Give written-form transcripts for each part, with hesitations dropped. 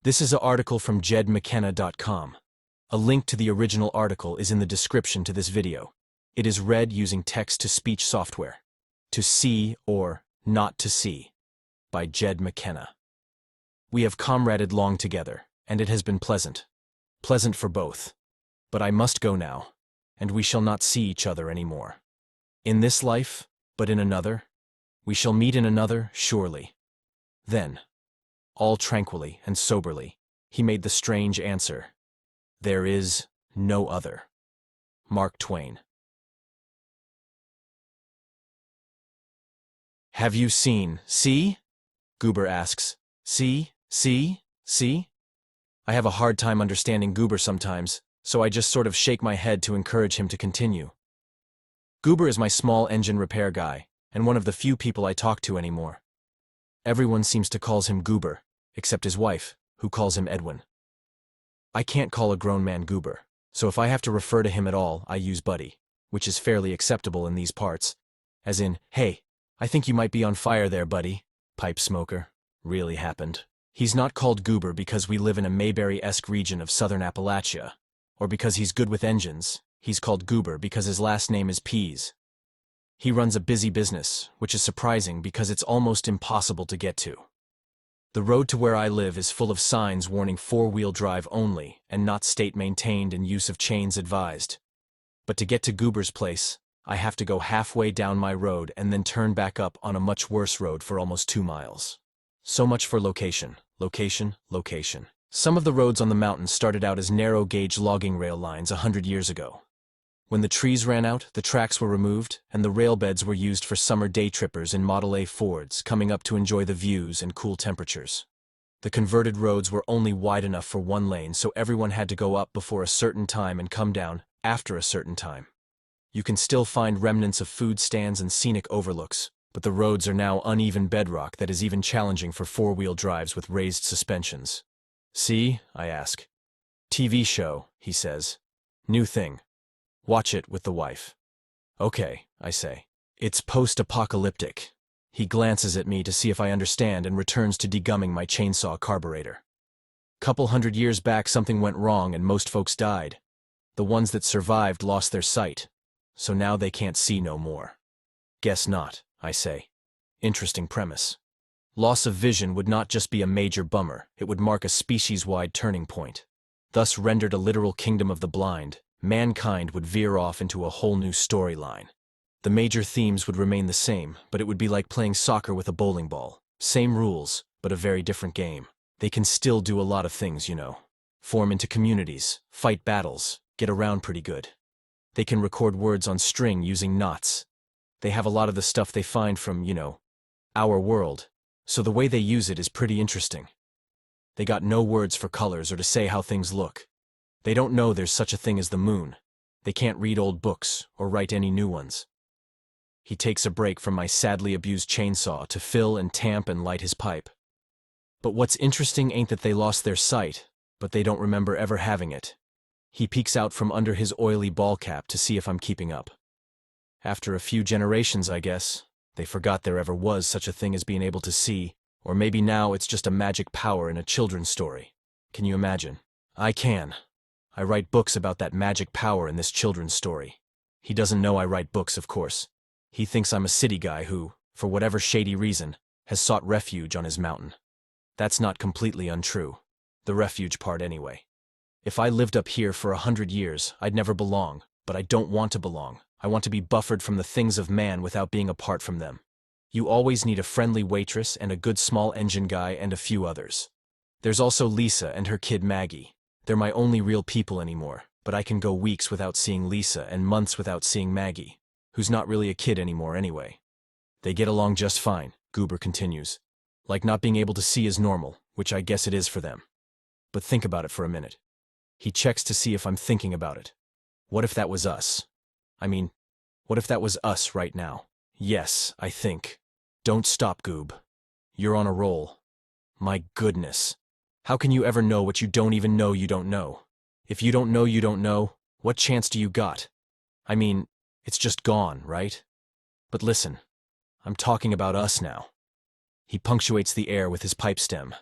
This is an article from JedMcKenna.com. A link to the original article is in the description to this video. It is read using text-to-speech software. To See or Not to See by Jed McKenna. We have comraded long together, and it has been pleasant. Pleasant for both. But I must go now, and we shall not see each other any more. In this life, but in another, we shall meet in another, surely. Then, all tranquilly and soberly, he made the strange answer, "There is no other." Mark Twain. Have you seen, see? Goober asks. See? I have a hard time understanding Goober sometimes, so I just sort of shake my head to encourage him to continue. Goober is my small engine repair guy, and one of the few people I talk to anymore. Everyone seems to call him Goober, except his wife, who calls him Edwin. I can't call a grown man Goober, so if I have to refer to him at all, I use Buddy, which is fairly acceptable in these parts. As in, hey, I think you might be on fire there, buddy. Pipe smoker. Really happened. He's not called Goober because we live in a Mayberry-esque region of southern Appalachia, or because he's good with engines. He's called Goober because his last name is Pease. He runs a busy business, which is surprising because it's almost impossible to get to. The road to where I live is full of signs warning four-wheel drive only and not state-maintained and use of chains advised. But to get to Goober's place, I have to go halfway down my road and then turn back up on a much worse road for almost 2 miles. So much for location. Location. Some of the roads on the mountain started out as narrow-gauge logging rail lines 100 years ago. When the trees ran out, the tracks were removed, and the rail beds were used for summer day trippers in Model A Fords coming up to enjoy the views and cool temperatures. The converted roads were only wide enough for one lane, so everyone had to go up before a certain time and come down after a certain time. You can still find remnants of food stands and scenic overlooks, but the roads are now uneven bedrock that is even challenging for four-wheel drives with raised suspensions. See? I ask. TV show, he says. New thing. Watch it with the wife. Okay, I say. It's post-apocalyptic. He glances at me to see if I understand and returns to degumming my chainsaw carburetor. Couple 100 years back something went wrong and most folks died. The ones that survived lost their sight, so now they can't see no more. Guess not, I say. Interesting premise. Loss of vision would not just be a major bummer, it would mark a species-wide turning point. Thus rendered a literal kingdom of the blind, mankind would veer off into a whole new storyline. The major themes would remain the same, but it would be like playing soccer with a bowling ball. Same rules, but a very different game. They can still do a lot of things, you know. Form into communities, fight battles, get around pretty good. They can record words on string using knots. They have a lot of the stuff they find from, our world, so the way they use it is pretty interesting. They got no words for colors or to say how things look. They don't know there's such a thing as the moon. They can't read old books or write any new ones. He takes a break from my sadly abused chainsaw to fill and tamp and light his pipe. But what's interesting ain't that they lost their sight, but they don't remember ever having it. He peeks out from under his oily ball cap to see if I'm keeping up. After a few generations, I guess, they forgot there ever was such a thing as being able to see, or maybe now it's just a magic power in a children's story. Can you imagine? I can. I write books about that magic power in this children's story. He doesn't know I write books, of course. He thinks I'm a city guy who, for whatever shady reason, has sought refuge on his mountain. That's not completely untrue. The refuge part anyway. If I lived up here for 100 years, I'd never belong, but I don't want to belong. I want to be buffered from the things of man without being apart from them. You always need a friendly waitress and a good small engine guy and a few others. There's also Lisa and her kid Maggie. They're my only real people anymore, but I can go weeks without seeing Lisa and months without seeing Maggie, who's not really a kid anymore anyway. They get along just fine, Goober continues. Like not being able to see is normal, which I guess it is for them. But think about it for a minute. He checks to see if I'm thinking about it. What if that was us? What if that was us right now? Yes, I think. Don't stop, Goob. You're on a roll. My goodness. How can you ever know what you don't even know you don't know? If you don't know you don't know, what chance do you got? It's just gone, right? But listen, I'm talking about us now. He punctuates the air with his pipe stem.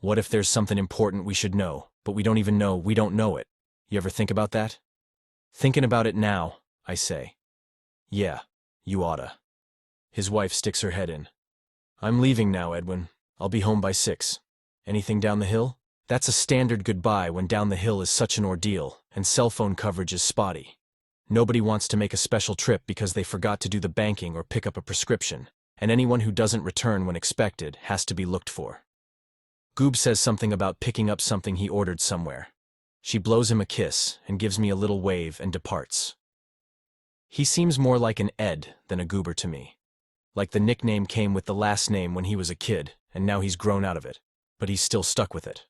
What if there's something important we should know, but we don't even know we don't know it? You ever think about that? Thinking about it now, I say. Yeah, you oughta. His wife sticks her head in. I'm leaving now, Edwin. I'll be home by 6. Anything down the hill? That's a standard goodbye when down the hill is such an ordeal, and cell phone coverage is spotty. Nobody wants to make a special trip because they forgot to do the banking or pick up a prescription, and anyone who doesn't return when expected has to be looked for. Goob says something about picking up something he ordered somewhere. She blows him a kiss and gives me a little wave and departs. He seems more like an Ed than a Goober to me. Like the nickname came with the last name when he was a kid, and now he's grown out of it, but he's still stuck with it.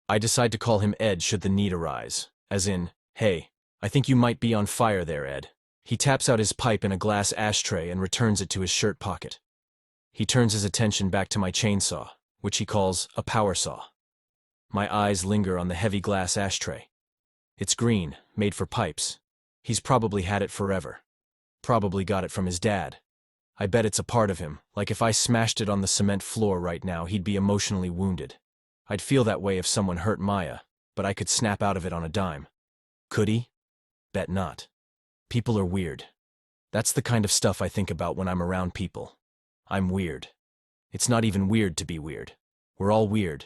I decide to call him Ed should the need arise, as in, hey, I think you might be on fire there, Ed. He taps out his pipe in a glass ashtray and returns it to his shirt pocket. He turns his attention back to my chainsaw, which he calls a power saw. My eyes linger on the heavy glass ashtray. It's green, made for pipes. He's probably had it forever. Probably got it from his dad. I bet it's a part of him, like if I smashed it on the cement floor right now, he'd be emotionally wounded. I'd feel that way if someone hurt Maya, but I could snap out of it on a dime. Could he? Bet not. People are weird. That's the kind of stuff I think about when I'm around people. I'm weird. It's not even weird to be weird. We're all weird.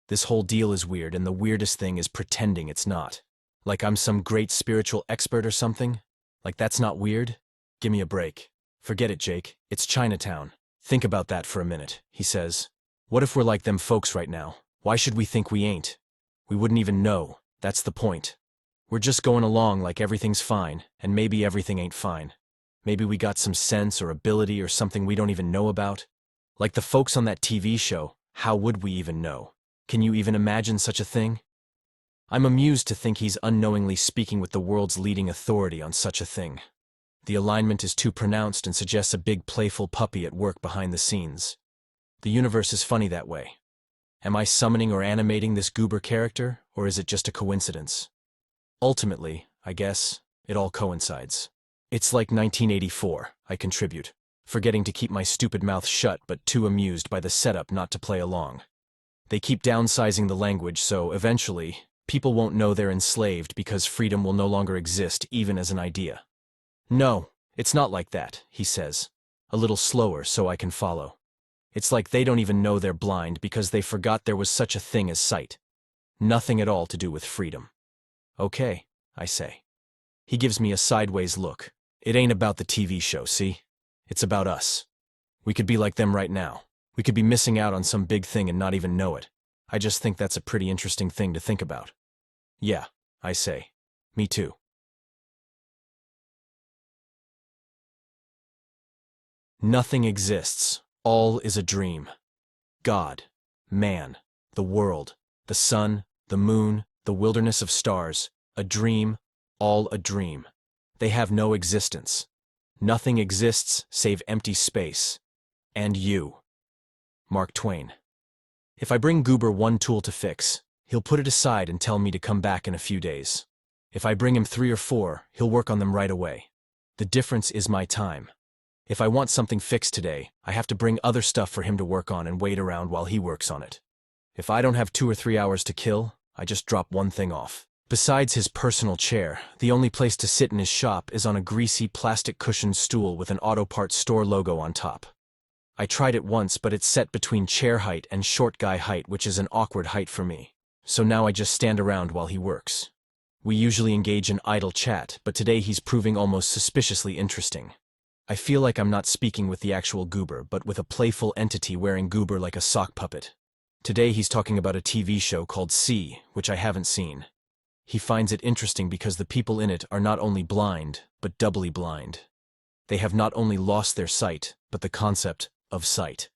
This whole deal is weird, and the weirdest thing is pretending it's not. Like I'm some great spiritual expert or something? Like that's not weird? Give me a break. Forget it, Jake. It's Chinatown. Think about that for a minute, he says. What if we're like them folks right now? Why should we think we ain't? We wouldn't even know. That's the point. We're just going along like everything's fine, and maybe everything ain't fine. Maybe we got some sense or ability or something we don't even know about. Like the folks on that TV show, how would we even know? Can you even imagine such a thing? I'm amused to think he's unknowingly speaking with the world's leading authority on such a thing. The alignment is too pronounced and suggests a big playful puppy at work behind the scenes. The universe is funny that way. Am I summoning or animating this goober character, or is it just a coincidence? Ultimately, I guess, it all coincides. It's like 1984, I contribute, forgetting to keep my stupid mouth shut but too amused by the setup not to play along. They keep downsizing the language so, eventually, people won't know they're enslaved because freedom will no longer exist even as an idea. No, it's not like that, he says, a little slower so I can follow. It's like they don't even know they're blind because they forgot there was such a thing as sight. Nothing at all to do with freedom. Okay, I say. He gives me a sideways look. It ain't about the TV show, see? It's about us. We could be like them right now. We could be missing out on some big thing and not even know it. I just think that's a pretty interesting thing to think about. Yeah, I say. Me too. Nothing exists. All is a dream. God, man, the world, the sun, the moon, the wilderness of stars, a dream, all a dream. They have no existence. Nothing exists save empty space. And you. Mark Twain. If I bring Goober one tool to fix, he'll put it aside and tell me to come back in a few days. If I bring him 3 or 4, he'll work on them right away. The difference is my time. If I want something fixed today, I have to bring other stuff for him to work on and wait around while he works on it. If I don't have 2 or 3 hours to kill, I just drop one thing off. Besides his personal chair, the only place to sit in his shop is on a greasy plastic cushioned stool with an auto parts store logo on top. I tried it once, but it's set between chair height and short guy height, which is an awkward height for me. So now I just stand around while he works. We usually engage in idle chat, but today he's proving almost suspiciously interesting. I feel like I'm not speaking with the actual Goober, but with a playful entity wearing Goober like a sock puppet. Today he's talking about a TV show called See, which I haven't seen. He finds it interesting because the people in it are not only blind, but doubly blind. They have not only lost their sight, but the concept of sight.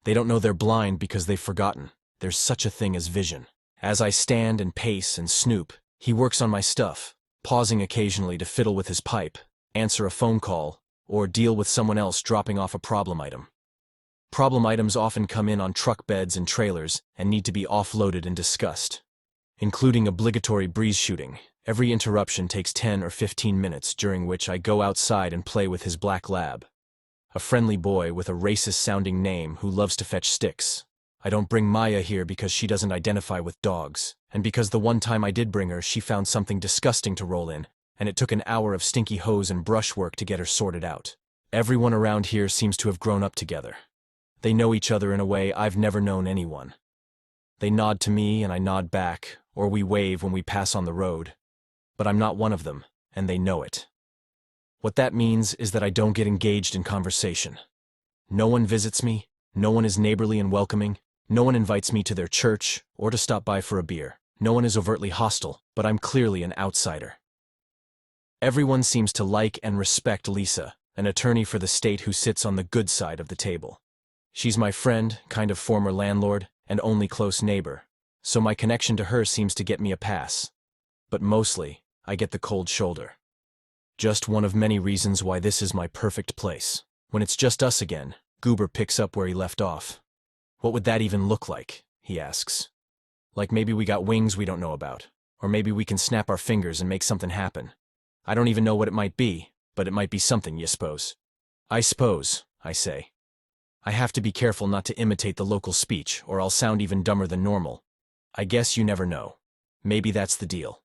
They don't know they're blind because they've forgotten there's such a thing as vision. As I stand and pace and snoop, he works on my stuff, pausing occasionally to fiddle with his pipe, answer a phone call, or deal with someone else dropping off a problem item. Problem items often come in on truck beds and trailers and need to be offloaded and discussed. Including obligatory breeze shooting, every interruption takes 10 or 15 minutes, during which I go outside and play with his black lab. A friendly boy with a racist-sounding name who loves to fetch sticks. I don't bring Maya here because she doesn't identify with dogs, and because the one time I did bring her, she found something disgusting to roll in, and it took an hour of stinky hose and brushwork to get her sorted out. Everyone around here seems to have grown up together. They know each other in a way I've never known anyone. They nod to me and I nod back, or we wave when we pass on the road. But I'm not one of them, and they know it. What that means is that I don't get engaged in conversation. No one visits me, no one is neighborly and welcoming, no one invites me to their church or to stop by for a beer. No one is overtly hostile, but I'm clearly an outsider. Everyone seems to like and respect Lisa, an attorney for the state who sits on the good side of the table. She's my friend, kind of former landlord, and only close neighbor, so my connection to her seems to get me a pass. But mostly, I get the cold shoulder. Just one of many reasons why this is my perfect place. When it's just us again, Goober picks up where he left off. What would that even look like? He asks. Like maybe we got wings we don't know about, or maybe we can snap our fingers and make something happen. I don't even know what it might be, but it might be something, you suppose. I suppose, I say. I have to be careful not to imitate the local speech, or I'll sound even dumber than normal. I guess you never know. Maybe that's the deal.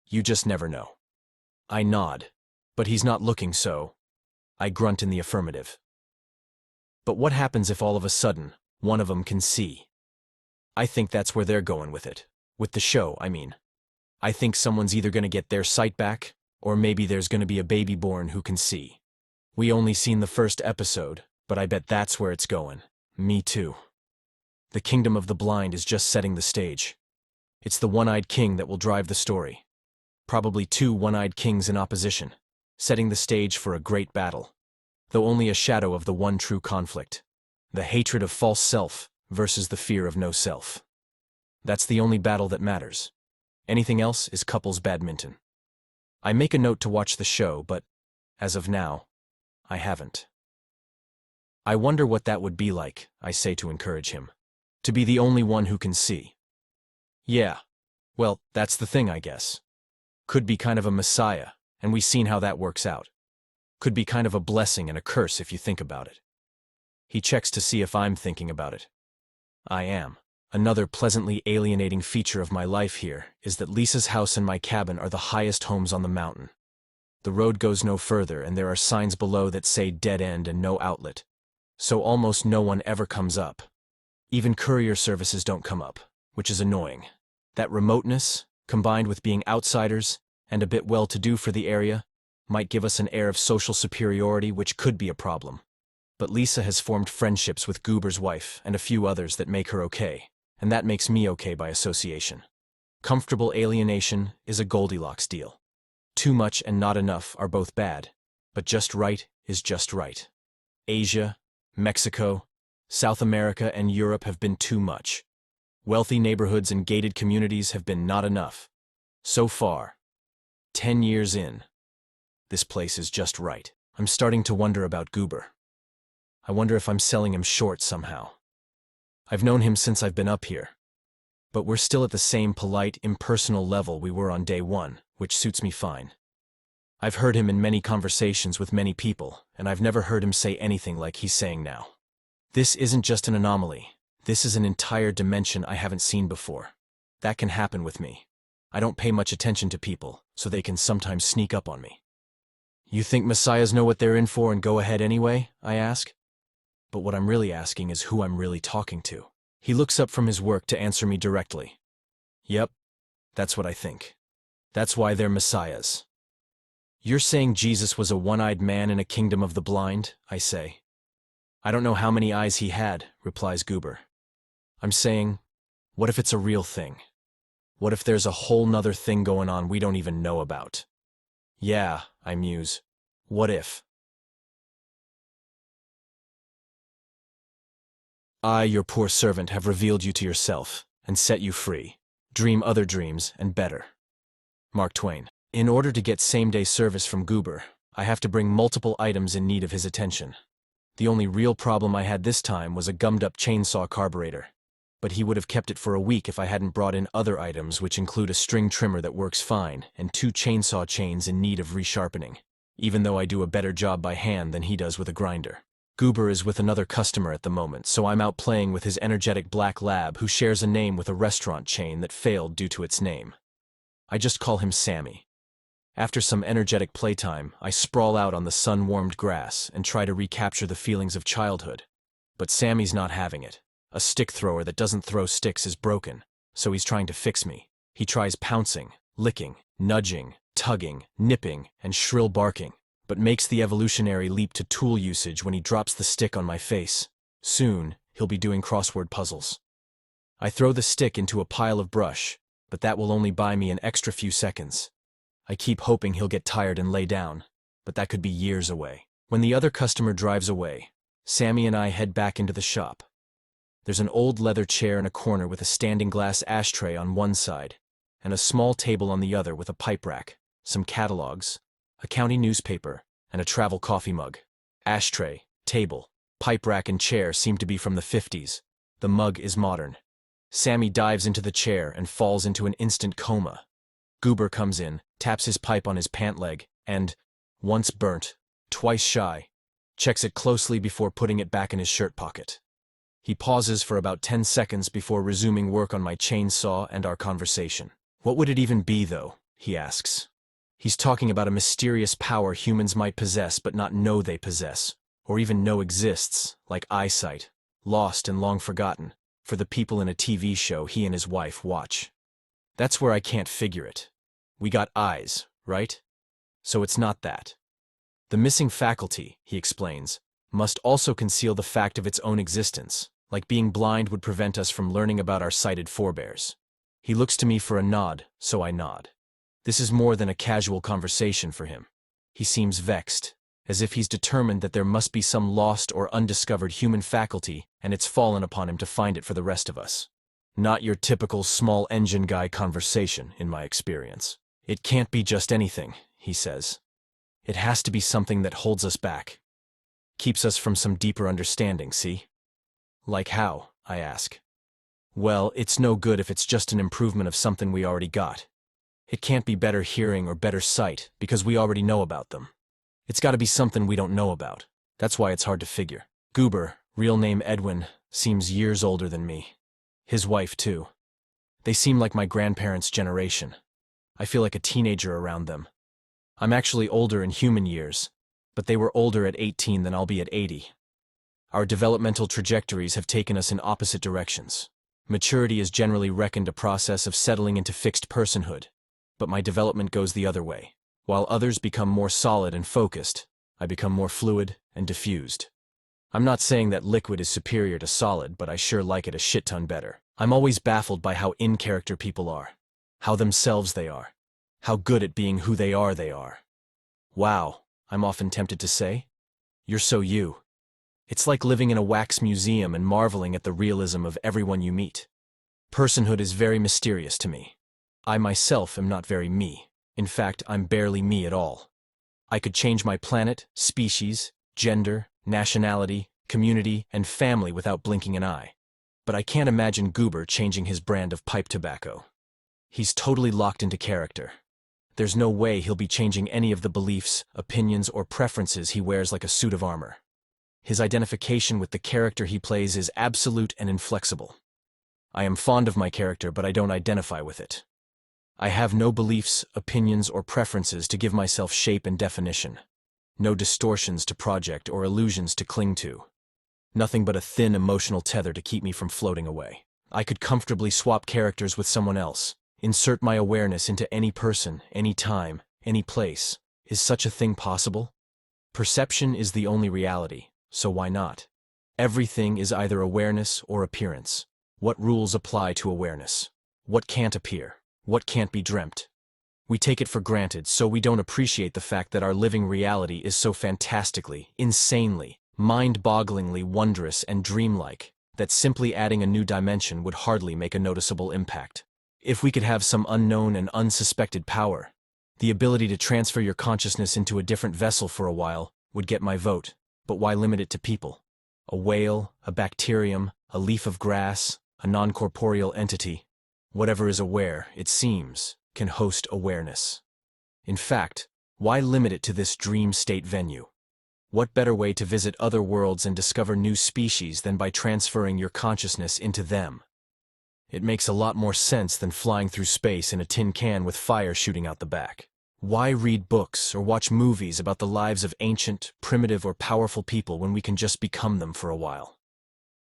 You just never know. I nod, but he's not looking, so I grunt in the affirmative. But what happens if all of a sudden, one of them can see? I think that's where they're going with it. With the show, I mean. I think someone's either going to get their sight back, or maybe there's going to be a baby born who can see. We only seen the first episode, but I bet that's where it's going. Me too. The kingdom of the blind is just setting the stage. It's the one-eyed king that will drive the story. Probably two one-eyed kings in opposition, setting the stage for a great battle. Though only a shadow of the one true conflict. The hatred of false self versus the fear of no self. That's the only battle that matters. Anything else is couples badminton. I make a note to watch the show, but, as of now, I haven't. I wonder what that would be like, I say to encourage him. To be the only one who can see. Yeah, well, that's the thing, I guess. Could be kind of a messiah, and we've seen how that works out. Could be kind of a blessing and a curse if you think about it. He checks to see if I'm thinking about it. I am. Another pleasantly alienating feature of my life here is that Lisa's house and my cabin are the highest homes on the mountain. The road goes no further, and there are signs below that say dead end and no outlet. So almost no one ever comes up. Even courier services don't come up, which is annoying. That remoteness, combined with being outsiders and a bit well-to-do for the area, might give us an air of social superiority, which could be a problem. But Lisa has formed friendships with Goober's wife and a few others that make her okay, and that makes me okay by association. Comfortable alienation is a Goldilocks deal. Too much and not enough are both bad, but just right is just right. Asia, Mexico, South America, and Europe have been too much. Wealthy neighborhoods and gated communities have been not enough. So far, 10 years in, this place is just right. I'm starting to wonder about Goober. I wonder if I'm selling him short somehow. I've known him since I've been up here. But we're still at the same polite, impersonal level we were on day one, which suits me fine. I've heard him in many conversations with many people, and I've never heard him say anything like he's saying now. This isn't just an anomaly. This is an entire dimension I haven't seen before. That can happen with me. I don't pay much attention to people, so they can sometimes sneak up on me. You think messiahs know what they're in for and go ahead anyway? I ask. But what I'm really asking is who I'm really talking to. He looks up from his work to answer me directly. Yep, that's what I think. That's why they're messiahs. You're saying Jesus was a one-eyed man in a kingdom of the blind, I say. I don't know how many eyes he had, replies Goober. I'm saying, what if it's a real thing? What if there's a whole nother thing going on we don't even know about? Yeah, I muse. What if? I, your poor servant, have revealed you to yourself and set you free. Dream other dreams and better. Mark Twain. In order to get same-day service from Goober, I have to bring multiple items in need of his attention. The only real problem I had this time was a gummed-up chainsaw carburetor. But he would have kept it for a week if I hadn't brought in other items, which include a string trimmer that works fine and 2 chainsaw chains in need of resharpening, even though I do a better job by hand than he does with a grinder. Goober is with another customer at the moment, so I'm out playing with his energetic black lab who shares a name with a restaurant chain that failed due to its name. I just call him Sammy. After some energetic playtime, I sprawl out on the sun-warmed grass and try to recapture the feelings of childhood. But Sammy's not having it. A stick thrower that doesn't throw sticks is broken, so he's trying to fix me. He tries pouncing, licking, nudging, tugging, nipping, and shrill barking, but makes the evolutionary leap to tool usage when he drops the stick on my face. Soon, he'll be doing crossword puzzles. I throw the stick into a pile of brush, but that will only buy me an extra few seconds. I keep hoping he'll get tired and lay down, but that could be years away. When the other customer drives away, Sammy and I head back into the shop. There's an old leather chair in a corner with a standing glass ashtray on one side, and a small table on the other with a pipe rack, some catalogs, a county newspaper, and a travel coffee mug. Ashtray, table, pipe rack and chair seem to be from the 50s. The mug is modern. Sammy dives into the chair and falls into an instant coma. Goober comes in, taps his pipe on his pant leg, and, once burnt, twice shy, checks it closely before putting it back in his shirt pocket. He pauses for about 10 seconds before resuming work on my chainsaw and our conversation. What would it even be, though? He asks. He's talking about a mysterious power humans might possess but not know they possess, or even know exists, like eyesight, lost and long forgotten, for the people in a TV show he and his wife watch. That's where I can't figure it. We got eyes, right? So it's not that. The missing faculty, he explains, must also conceal the fact of its own existence, like being blind would prevent us from learning about our sighted forebears. He looks to me for a nod, so I nod. This is more than a casual conversation for him. He seems vexed, as if he's determined that there must be some lost or undiscovered human faculty, and it's fallen upon him to find it for the rest of us. Not your typical small engine guy conversation, in my experience. It can't be just anything, he says. It has to be something that holds us back. Keeps us from some deeper understanding, see? Like how? I ask. Well, it's no good if it's just an improvement of something we already got. It can't be better hearing or better sight, because we already know about them. It's got to be something we don't know about. That's why it's hard to figure. Goober, real name Edwin, seems years older than me. His wife, too. They seem like my grandparents' generation. I feel like a teenager around them. I'm actually older in human years, but they were older at 18 than I'll be at 80. Our developmental trajectories have taken us in opposite directions. Maturity is generally reckoned a process of settling into fixed personhood, but my development goes the other way. While others become more solid and focused, I become more fluid and diffused. I'm not saying that liquid is superior to solid, but I sure like it a shit ton better. I'm always baffled by how in-character people are, how themselves they are, how good at being who they are. Wow, I'm often tempted to say. You're so you. It's like living in a wax museum and marveling at the realism of everyone you meet. Personhood is very mysterious to me. I myself am not very me. In fact, I'm barely me at all. I could change my planet, species, gender, nationality, community, and family without blinking an eye. But I can't imagine Goober changing his brand of pipe tobacco. He's totally locked into character. There's no way he'll be changing any of the beliefs, opinions, or preferences he wears like a suit of armor. His identification with the character he plays is absolute and inflexible. I am fond of my character, but I don't identify with it. I have no beliefs, opinions, or preferences to give myself shape and definition. No distortions to project or illusions to cling to. Nothing but a thin emotional tether to keep me from floating away. I could comfortably swap characters with someone else, insert my awareness into any person, any time, any place. Is such a thing possible? Perception is the only reality, so why not? Everything is either awareness or appearance. What rules apply to awareness? What can't appear? What can't be dreamt? We take it for granted, so we don't appreciate the fact that our living reality is so fantastically, insanely, mind-bogglingly wondrous and dreamlike, that simply adding a new dimension would hardly make a noticeable impact. If we could have some unknown and unsuspected power, the ability to transfer your consciousness into a different vessel for a while would get my vote, but why limit it to people? A whale, a bacterium, a leaf of grass, a non-corporeal entity, whatever is aware, it seems, can host awareness. In fact, why limit it to this dream state venue? What better way to visit other worlds and discover new species than by transferring your consciousness into them? It makes a lot more sense than flying through space in a tin can with fire shooting out the back. Why read books or watch movies about the lives of ancient, primitive, or powerful people when we can just become them for a while?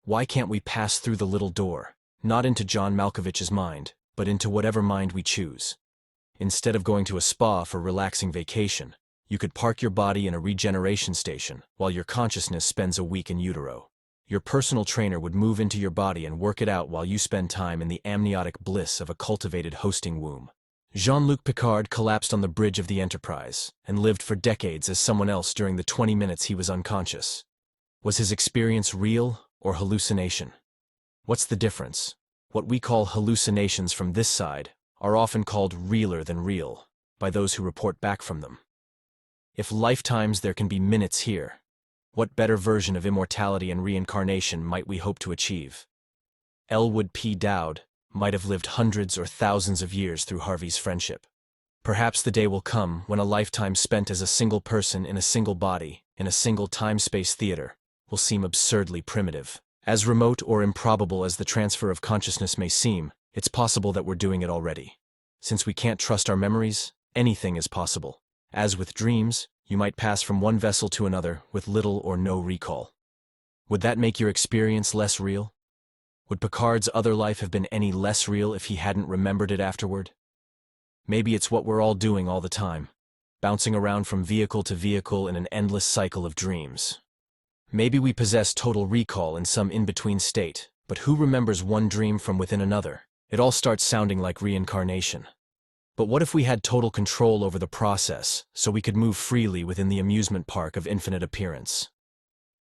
Why can't we pass through the little door, not into John Malkovich's mind, but into whatever mind we choose? Instead of going to a spa for relaxing vacation, you could park your body in a regeneration station while your consciousness spends a week in utero. Your personal trainer would move into your body and work it out while you spend time in the amniotic bliss of a cultivated hosting womb. Jean-Luc Picard collapsed on the bridge of the Enterprise and lived for decades as someone else during the 20 minutes he was unconscious. Was his experience real or hallucination? What's the difference? What we call hallucinations from this side are often called realer than real by those who report back from them. If lifetimes there can be minutes here, what better version of immortality and reincarnation might we hope to achieve? Elwood P. Dowd might have lived hundreds or thousands of years through Harvey's friendship. Perhaps the day will come when a lifetime spent as a single person in a single body, in a single time-space theater, will seem absurdly primitive. As remote or improbable as the transfer of consciousness may seem, it's possible that we're doing it already. Since we can't trust our memories, anything is possible. As with dreams, you might pass from one vessel to another with little or no recall. Would that make your experience less real? Would Picard's other life have been any less real if he hadn't remembered it afterward? Maybe it's what we're all doing all the time, bouncing around from vehicle to vehicle in an endless cycle of dreams. Maybe we possess total recall in some in-between state, but who remembers one dream from within another? It all starts sounding like reincarnation. But what if we had total control over the process, so we could move freely within the amusement park of infinite appearance?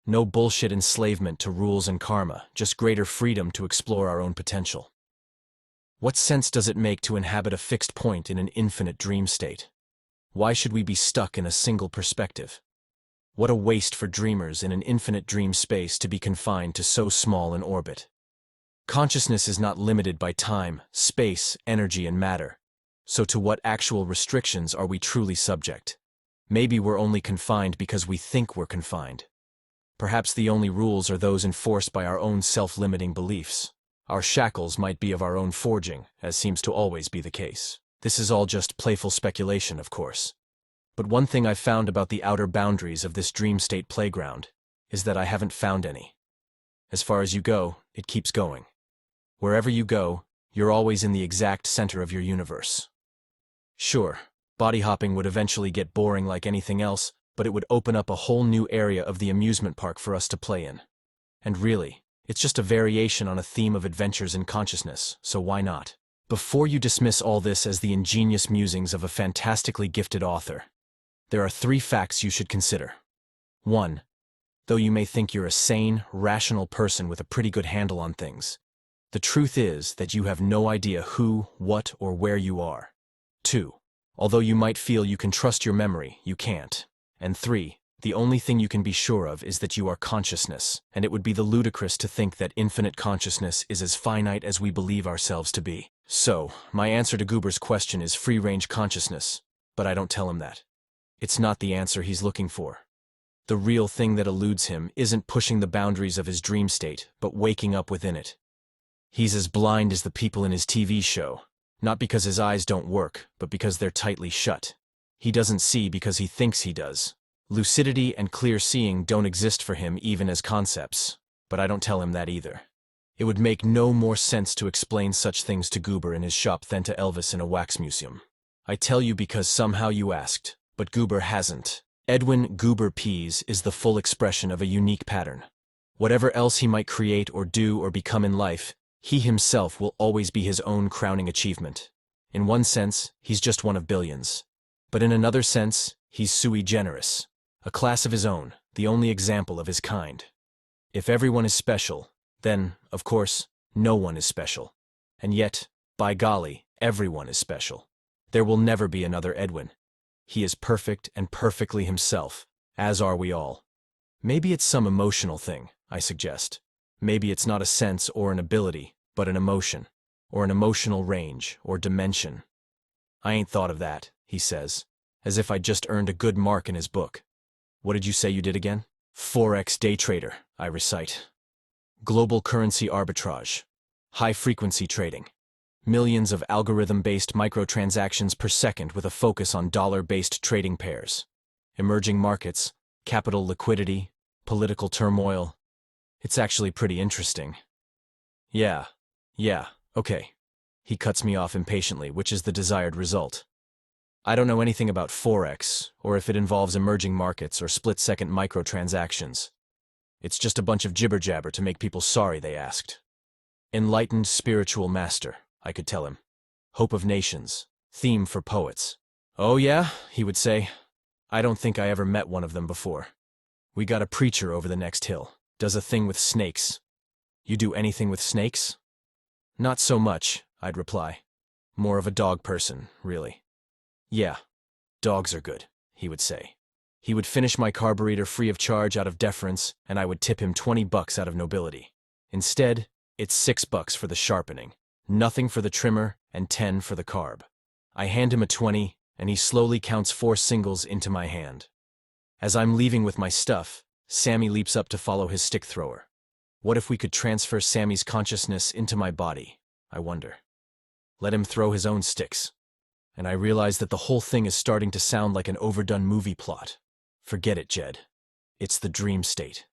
No bullshit enslavement to rules and karma, just greater freedom to explore our own potential. What sense does it make to inhabit a fixed point in an infinite dream state? Why should we be stuck in a single perspective? What a waste for dreamers in an infinite dream space to be confined to so small an orbit. Consciousness is not limited by time, space, energy, and matter. So to what actual restrictions are we truly subject? Maybe we're only confined because we think we're confined. Perhaps the only rules are those enforced by our own self-limiting beliefs. Our shackles might be of our own forging, as seems to always be the case. This is all just playful speculation, of course. But one thing I've found about the outer boundaries of this dream state playground is that I haven't found any. As far as you go, it keeps going. Wherever you go, you're always in the exact center of your universe. Sure, body hopping would eventually get boring like anything else, but it would open up a whole new area of the amusement park for us to play in. And really, it's just a variation on a theme of adventures in consciousness, so why not? Before you dismiss all this as the ingenious musings of a fantastically gifted author, there are 3 facts you should consider. 1. Though you may think you're a sane, rational person with a pretty good handle on things, the truth is that you have no idea who, what, or where you are. 2. Although you might feel you can trust your memory, you can't. And 3. The only thing you can be sure of is that you are consciousness, and it would be ludicrous to think that infinite consciousness is as finite as we believe ourselves to be. So, my answer to Goober's question is free-range consciousness, but I don't tell him that. It's not the answer he's looking for. The real thing that eludes him isn't pushing the boundaries of his dream state, but waking up within it. He's as blind as the people in his TV show, not because his eyes don't work, but because they're tightly shut. He doesn't see because he thinks he does. Lucidity and clear seeing don't exist for him even as concepts, but I don't tell him that either. It would make no more sense to explain such things to Goober in his shop than to Elvis in a wax museum. I tell you because somehow you asked, but Goober hasn't. Edwin Goober Pease is the full expression of a unique pattern. Whatever else he might create or do or become in life, he himself will always be his own crowning achievement. In one sense, he's just one of billions. But in another sense, he's sui generis, a class of his own, the only example of his kind. If everyone is special, then, of course, no one is special. And yet, by golly, everyone is special. There will never be another Edwin. He is perfect and perfectly himself, as are we all. Maybe it's some emotional thing, I suggest. Maybe it's not a sense or an ability, but an emotion, or an emotional range, or dimension. I ain't thought of that, he says, as if I'd just earned a good mark in his book. What did you say you did again? Forex day trader, I recite. Global currency arbitrage. High-frequency trading. Millions of algorithm-based microtransactions per second with a focus on dollar-based trading pairs. Emerging markets, capital liquidity, political turmoil. It's actually pretty interesting. Yeah, okay. He cuts me off impatiently, which is the desired result. I don't know anything about Forex, or if it involves emerging markets or split-second microtransactions. It's just a bunch of jibber-jabber to make people sorry they asked. Enlightened spiritual master, I could tell him. Hope of nations, theme for poets. Oh yeah, he would say. I don't think I ever met one of them before. We got a preacher over the next hill, does a thing with snakes. You do anything with snakes? Not so much, I'd reply. More of a dog person, really. Yeah, dogs are good, he would say. He would finish my carburetor free of charge out of deference, and I would tip him $20 out of nobility. Instead, it's $6 for the sharpening, nothing for the trimmer, and 10 for the carb. I hand him a 20, and he slowly counts 4 singles into my hand. As I'm leaving with my stuff, Sammy leaps up to follow his stick thrower. What if we could transfer Sammy's consciousness into my body, I wonder. Let him throw his own sticks. And I realize that the whole thing is starting to sound like an overdone movie plot. Forget it, Jed. It's the dream state.